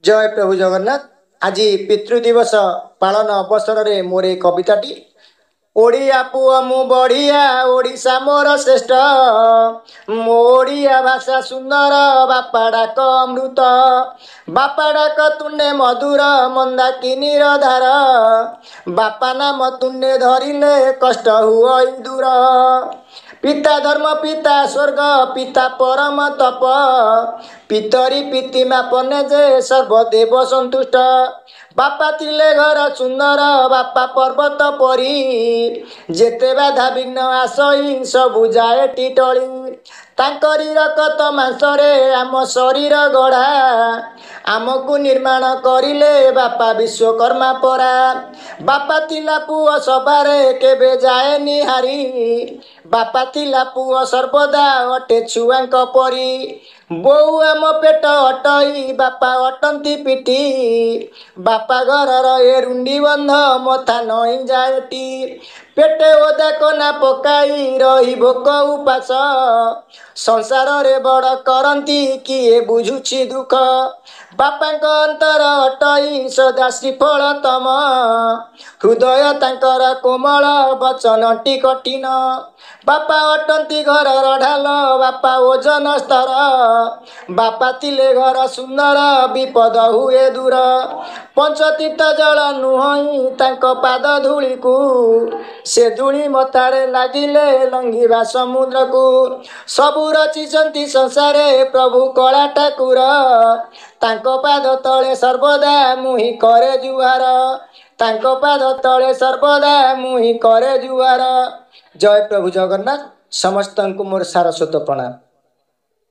जय प्रभु जगन्नाथ। आज पितृदिवस पालन अवसर में मोर एक कविताटी ओडिया पुआ मु बढ़िया ओडिशा मोर श्रेष्ठ मोड़िया भाषा सुंदर बापा डाक अमृत बापा डाक तुण्य मधुर मंदा किनीर धार बापा नाम तुण्य धरिले कष्ट हुई दूर पिता धर्म पिता स्वर्ग पिता परम तप पितरी पितिमा पने जे सर्वदेव संतुष्ट बापा तिले घर सुंदर बापा पर्वत परी जेते बाधा विघ्न आसई सबु जाए टिटली तांकरी रकत मांसरे आम शरीर गढ़ा आमको निर्माण करिले बापा विश्वकर्मा परा बापा तिला पुओ सबारे केबे जाए निहारी बापा तिला पुओ सर्वदा अटे छुआंक परी बोउ आम पेट अटई बापा अटंती पिटी बापा घरर ए रुंडी बंध मथा नई जाएटी पेटे ओदा कना पकाई रही भोक उपास संसार रे बड़ करंती किए बुझुछि दुख बापांक अंतर अटई सदा श्रीफल तम हृदय तांकर कोमल वचनटी कठिन बापा अटंती घर ढाल बापा ओजन स्तर बापा तिले घर सुंदर विपद हुए दूर पंचतीर्थ जल नुहई तांक पाद धूली को से धूली मतारे लागिले लंघिबा समुद्र को सबु रचिचंती संसारे प्रभु कला ठाकुर तांको पाद तले सर्वदा मुहि करे जुहार तांको पाद तले सर्वदा मुहि करे जुहार। जय प्रभु जगन्नाथ। समस्त को मोर सारस्वत प्रणाम।